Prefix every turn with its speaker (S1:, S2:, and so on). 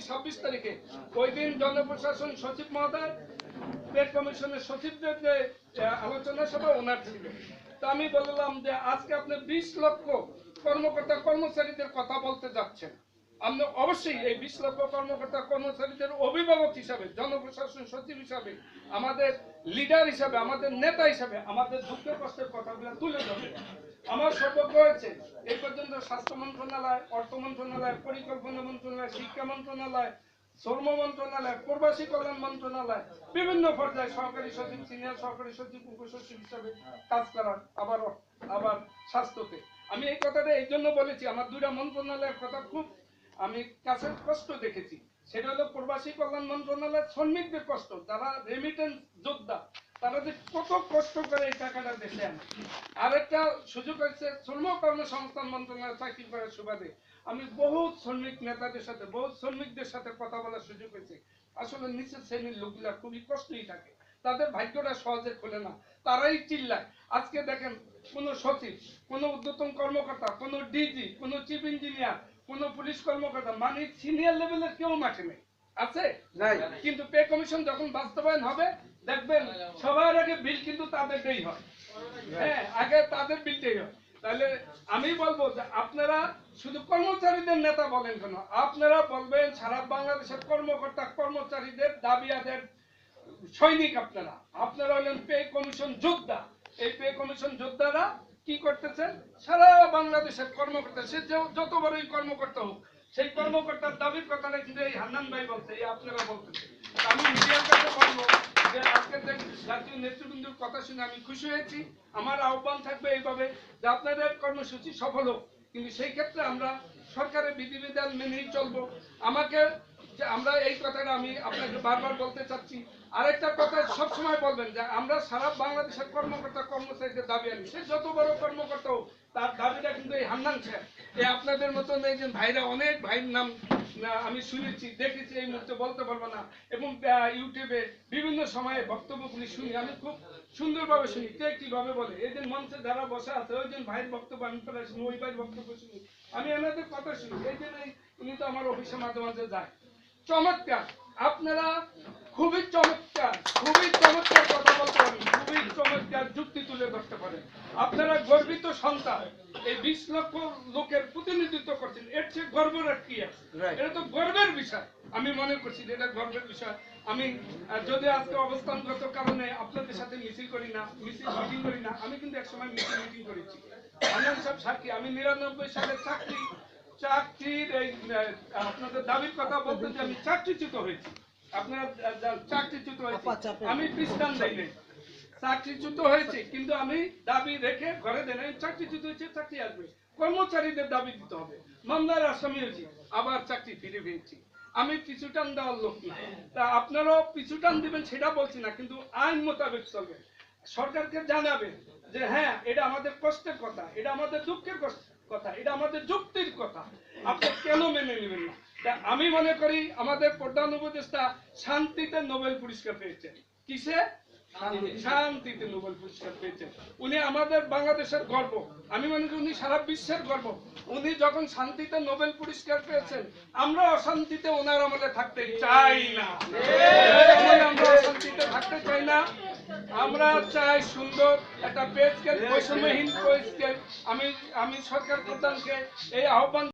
S1: 26 তারিখে ওই দিন জনপ্রশাসন সচিব মহোদয় পে কমিশনের সচিবদের যে আলোচনা সভা ওনার ছিল। তো আমি বললাম যে আজকে আপনি 20 লক্ষ কর্মকর্তা কর্মচারীদের কথা বলতে যাচ্ছেন, আমরা অবশ্যই এই 20 লক্ষ কর্মকর্তা কর্মচারীদের অভিভাবক হিসাবে, জনপ্রশাসন সচিব হিসাবে, আমাদের লিডার হিসাবে, আমাদের নেতা হিসাবে আমাদের দুঃখ কষ্টের কথাগুলো তুলে ধরবে। আমার সৌভাগ্য হয়েছে এই পর্যন্ত স্বাস্থ্য মন্ত্রণালয়, অর্থ মন্ত্রণালয়, পরিকল্পনা মন্ত্রণালয়, শিক্ষা মন্ত্রণালয়, শ্রম মন্ত্রণালয়, প্রবাসী কল্যাণ মন্ত্রণালয়, বিভিন্ন পর্যায়ে সহকারী সচিব, সিনিয়র সহকারী সচিব, উপসচিব হিসাবে কাজ করার, আবার স্বাস্থ্যতে। আমি এই কথাটা এই জন্য বলেছি, আমার দুইটা মন্ত্রণালয়ের কথা খুব আমি কাছের কষ্ট দেখেছি। সেটা হলো প্রবাসী কল্যাণ মন্ত্রণালয়ের শ্রমিকদের কষ্ট, যারা রেমিটেন্স যোদ্ধা, তারা যে কত কষ্ট করে এই টাকাটা দেশে আনে। আরেকটা সুযোগ হয়েছে শ্রম কর্মসংস্থান মন্ত্রণালয়ে চাকরি করার সুবাদে আমি বহু শ্রমিক নেতাদের সাথে, বহু শ্রমিকদের সাথে কথা বলার সুযোগ হয়েছে। আসলে নিচের শ্রেণীর লোকগুলা খুবই কষ্টই থাকে, তাদের ভাগ্যটা সহজে খোলে না, তারাই চিল্লায়। আজকে দেখেন কোন সচিব, কোন ঊর্ধ্বতন কর্মকর্তা, কোন ডিজি, কোন চিফ ইঞ্জিনিয়ার, কোন পুলিশ কর্মকর্তা, মানে সিনিয়র লেভেলের কেউ মাঠে নেই, আছে নাই। কিন্তু পে কমিশন যখন বাস্তবায়ন হবে দেখবেন সবার আগে বিল কিন্তু তাদেরটাই হয়। হ্যাঁ, আগে তাদের বিলটাই হয়। তাহলে আমি বলবো যে আপনারা শুধু কর্মচারীদের নেতা বলেন কেন, আপনারা বলবেন সারা বাংলাদেশের কর্মকর্তা কর্মচারীদের দাবি আদায়ের সৈনিক। আপনারা আপনারা হলেন পে কমিশন যোদ্ধা। এই পে কমিশন যোদ্ধারা কি করতেছেন, সারা বাংলাদেশের কর্মকর্তা, সে যত বড়ই কর্মকর্তা হোক, সেই কর্মকর্তার দাবির কথাটা কিন্তু এই হান্নান ভাই বলছে, এই আপনারা বলতেছেন। আমি মিডিয়ার কাছে বলবো যে আজকে জাতীয় নেতৃবৃন্দর কথা শুনে আমি খুশি হয়েছি। আমার আহ্বান থাকবে এইভাবে যে আপনাদের কর্মসূচি সফল হোক, কিন্তু সেই ক্ষেত্রে আমরা সরকারের বিধিবিধান মেনেই চলবো। আমাকে যে আমরা এই কথাটা আমি আপনাকে বারবার বলতে চাচ্ছি। আরেকটা কথা সবসময় বলবেন যে আমরা সারা বাংলাদেশের কর্মকর্তা কর্মচারীদের দাবি আনি, সে যত বড় কর্মকর্তা হোক, তার দাবিটা কিন্তু এই হান্নান সাহেব, এই আপনাদের মতন এই যে ভাইরা, অনেক ভাইয়ের নাম আমি শুনেছি, দেখেছি, এই মুহূর্তে বলতে পারবো না, এবং ইউটিউবে বিভিন্ন সময়ে বক্তব্যগুলি শুনি, আমি খুব সুন্দরভাবে শুনি কে কিভাবে বলে। এই দিন মঞ্চে যারা বসে আছে ওই দিন ভাইয়ের বক্তব্য আমি প্রায় শুনি, ওই ভাইয়ের বক্তব্য শুনি, আমি এনাদের কথা শুনি। এই দিন উনি তো আমার অফিসে মাঝে মাঝে যায়। চমৎকার, আপনারা খুবই চমৎকার, খুবই চমৎকার কথা বলতে পারেন, খুবই চমৎকার যুক্তি তুলে ধরতে পারেন। আপনারা গর্বিত সন্তান, এই 20 লক্ষ লোকের প্রতিনিধিত্ব করছেন, এর চেয়ে গর্বের আর কি আছে? এটা তো গর্বের বিষয়। আমি মনে করছি যে এটা গর্বের বিষয়। আমি যদি আজকে অবস্থানগত কারণে আপনাদের সাথে মিছিল করি না, মিছিল মিটিং করি না, আমি কিন্তু একসময় মিছিল মিটিং করেছি। আনন্দ সাহেব সাক্ষী, আমি 99 সালে চাকরির এই আপনাদের দাবির কথা বলতে যে আমি চাকরিচ্যুত হয়েছি। আপনারা চাকরিচ্যুত হয়েছি, আমি পিস্তান দেইনি, চাকরিচ্যুত হয়েছে, কিন্তু আমি দাবি রেখে ঘরে দেন, চাকরিচ্যুত হয়েছে, চাকরি আসবে, কর্মচারীদের দাবি দিতে হবে, মামলার আসামি হয়েছি, আবার চাকরি ফিরে পেয়েছি। আমি পিছুটান দেওয়ার লোক না, তা আপনারাও পিছুটান দিবেন সেটা বলছি না, কিন্তু আইন মোতাবেক চলবে। সরকারকে জানাবেন যে হ্যাঁ, এটা আমাদের কষ্টের কথা, এটা আমাদের দুঃখের কথা, এটা আমাদের যুক্তির কথা, আপনি কেন মেনে নেবেন না? আমি মনে করি আমাদের প্রধান উপদেষ্টা শান্তিতে নোবেল পুরস্কার পেয়েছেন। কিসে? শান্তিতে নোবেল পুরস্কার পেয়েছেন। উনি আমাদের বাংলাদেশের গর্ব, আমি মনে করি উনি সারা বিশ্বের গর্ব। উনি যখন শান্তিতে নোবেল পুরস্কার পেয়েছেন, আমরা অশান্তিতে ওনার আমলে থাকতে চাই না, আমরা অশান্তিতে থাকতে চাই না। আমরা চাই সুন্দর একটা পে স্কেল, বৈষম্যহীন পে স্কেল। আমি সরকার প্রধানকে এই আহ্বান